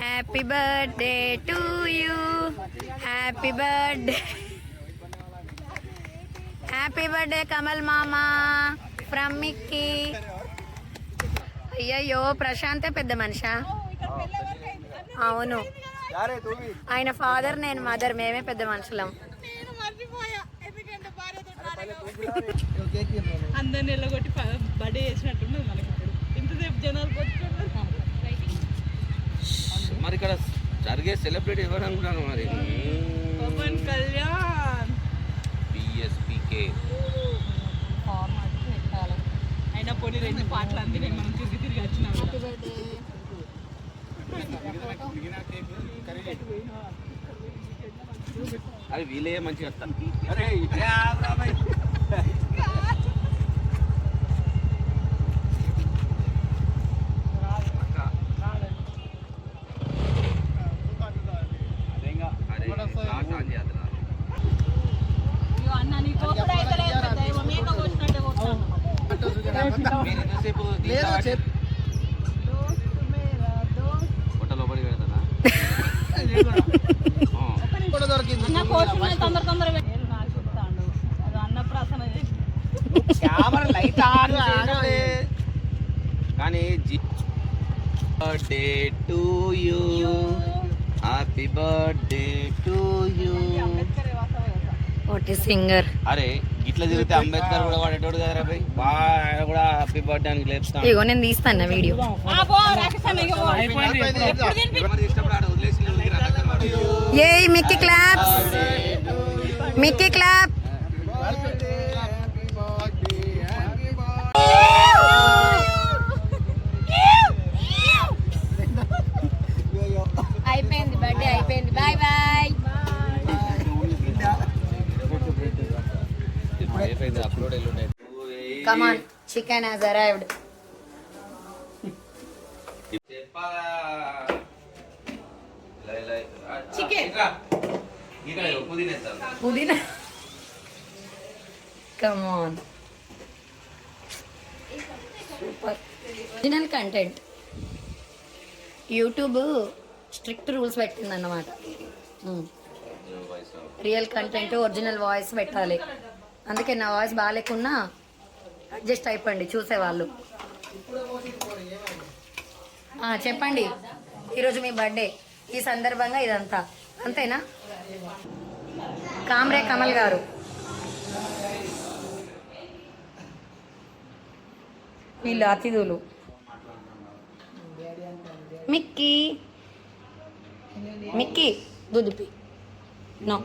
Happy birthday to you, happy birthday, happy birthday Kamal మామా from Mickey. అయ్యయ్యో ప్రశాంతే పెద్ద మనిషా? అవును, ఆయన ఫాదర్ నేను మదర్, మేమే పెద్ద మనుషులం. అందరిని ఎల్లగొట్టి బర్త్డే చేసినట్టున్నది మనకి. ఇప్పుడు ఇంతసేపు జనాలు మరి ఇక్కడ జరిగే సెలబ్రిటీ ఎవరు అనుకున్నాను మరి? పవన్ కళ్యాణ్ పిఎస్పీకే అయినా పొడి రెండు పాటలు అందినాయి, మనం తిరిగి తిరిగి వచ్చినాం. అది వీలే మంచిగా వస్తాను. కానీ birthday to you, happy birthday to you. What is singer? అరే ఇట్లా తిరిగితే అంబేద్కర్ కూడా వాడేటోడు కదా రాబాయ్, ఆయన కూడా హ్యాపీ బర్త్డే అని లేపుతాను. ఇగో నేను తీస్తాను వీడియో. ఏ మిక్కీ క్లాప్స్, మిక్కీ క్లాప్. అయిపోయింది బర్త్డే, అయిపోయింది. Bye bye. Come on, chicken has arrived. Chicken. Pudina. Come on. Super. Original content. YouTube strict rules పెట్టిందన్నమాట. రియల్ కంటెంట్, ఒరిజినల్ వాయిస్ పెట్టాలి. అందుకే నా వాయిస్ బాగాలేకున్నా అడ్జస్ట్ అయిపోండి చూసేవాళ్ళు. చెప్పండి, ఈరోజు మీ బర్త్డే, ఈ సందర్భంగా ఇదంతా అంతేనా? కామ్రే కమల్ గారు, వీళ్ళు అతిథులు. మిక్కీ, మిక్కీ దుదిపి నో.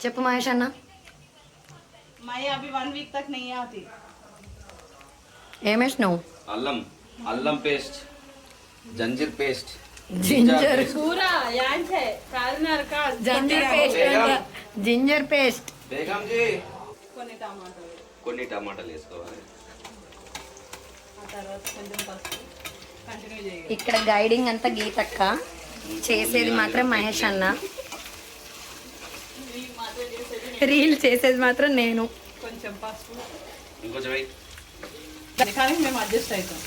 చెప్పు మహేష్ అన్న. मैं अभी 1 वीक तक नहीं आती. ఏమేష్ నువ్వు? అల్లం, అల్లం పేస్ట్, జంజీర్ పేస్ట్, జింజర్ पूरा यान है चारनार का ginger paste, ginger paste. Begum ji కొన్ని టమాటాలు టమాటాలు వేసుకోవాలి. ఆ తర్వాత కొంచెం పసుపు. కంటిన్యూ చేయాలి. ఇక్కడ గైడింగ్ అంతా గీతక్క, చేసేది మాత్రం మహేష్ అన్న, రీల్ చేసేది మాత్రం నేను. కొంచెం పసుపు, ఇంకొంచెం వేయి. కానీ మేము అడ్జస్ట్ అవుతాం.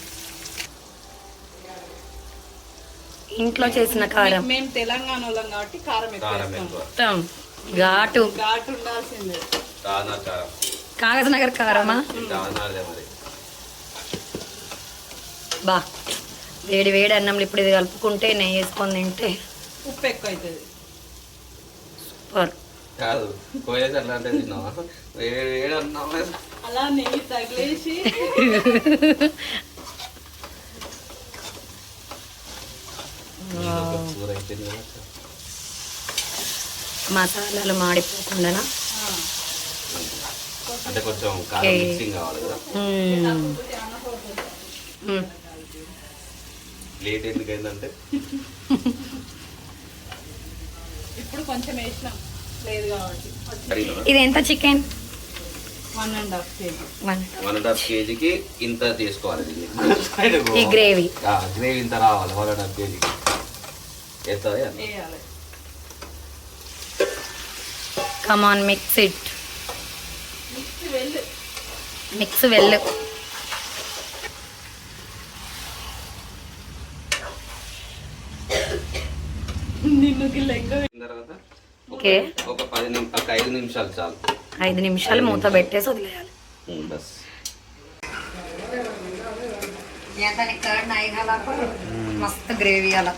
ఇంట్లో చేసిన కారం. మేము తెలంగాణ వాళ్ళం కాబట్టి కారం కారం ఎక్కువ ఎక్కువ, మొత్తం ఘాటు ఘాటు ఉండాల్సిందే. తానార్ కారం, కాగజ్ నగర్ కారమా? తానార్దే మరి. బా వేడి వేడి అన్నంలో ఇప్పుడు ఇది కలుపుకుంటే నెయ్యి వేసుకొని తింటే ఉప్పు ఎక్కువ అవుతుంది. సూపర్. కాదు కోయేసి అట్లా అంటే తిన్నావా? ఏడన్నావా? అలా నెయ్యి తగిలేసి కూర అయిపోయింది కదా. మసాలాలు మాడిపోకుండా అంటే కొంచెం కారం మిక్సింగ్ కావాలి కదా. లేట్ ఎందుకైందంటే ఇప్పుడు కొంచెం వేసినాం లేదు కాబట్టి. ఇది ఎంత చికెన్? 1.5 kg. 1.5 kgకి ఇంత తీసుకోవాలి. ఈ గ్రేవీ గ్రేవీ ఇంత రావాలి. 1.5 kgకి వేస్తుంది. వేయాలి. Come on, mix it. Mix వెళ్ళు. మిక్స్ వెళ్ళు. నిన్ను గిల్ల ఎక్కువ తర్వాత ఓకే, ఒక 5 నిమిషాలు చాలు. 5 నిమిషాలు మూత పెట్టేసి వదిలేయాలి. బస్ మస్తు గ్రేవీ అలా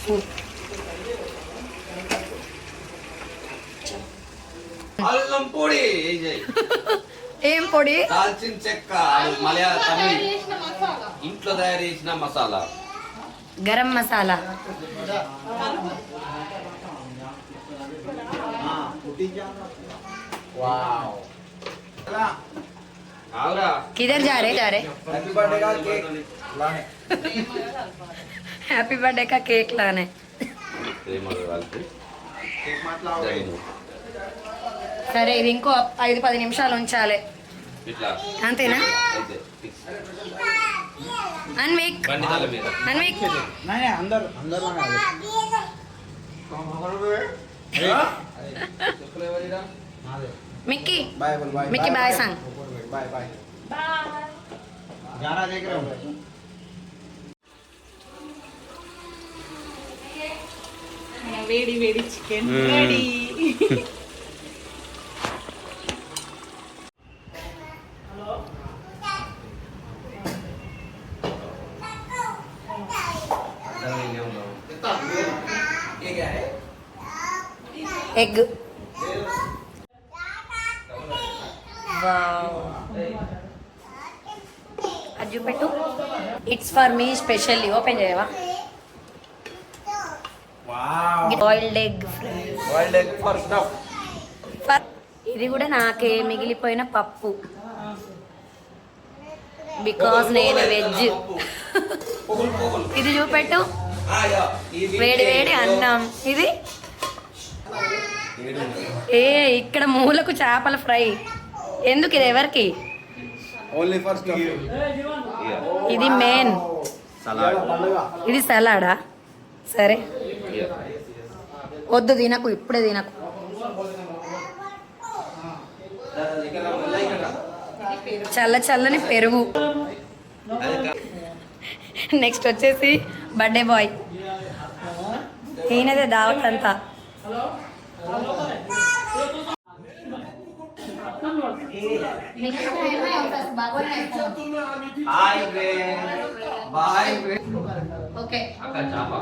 సూప్. అల్లం పొడి ఏం పొడి? దాల్చిన చెక్క, మలయాళ తమిళ ఇంట్లో తయారు చేసిన మసాలా, గరం మసాలా. ఆవురా किधर जा रहे హ్యాపీ బర్త్డే కా కేక్ హ్యాపీ బర్త్డే కా కేక్ లానే. సరే ఇది ఇంకో 5-10 నిమిషాలు ఉంచాలి ఇట్లా అంతేనా? అయితే ఫిక్స్. అన్విక్ బండి తల మీద Anvik Mickey Mickey boy song. వేడి వేడి చికెన్ రెడీ. ఎగ్. అది చూపెట్టు. It's for me specially. Open చేయవా? Boiled egg for. ఇది కూడా నాకే మిగిలిపోయిన పప్పు, బికాజ్ నేను వెజ్. ఇది చూపెట్టు. వేడి వేడి అన్నం. ఇది ఇక్కడ మూలకు చేపల ఫ్రై. ఎందుకు? ఇది ఎవరికి? ఇది మెయిన్. ఇది సలాడా? సరే వద్దు, తినకు, ఇప్పుడే తినకు. చల్ల చల్లని పెరుగు. నెక్స్ట్ వచ్చేసి బర్త్డే బాయ్. ఈయనదే దావత్ అంతా. ఓకే అక్క చాప.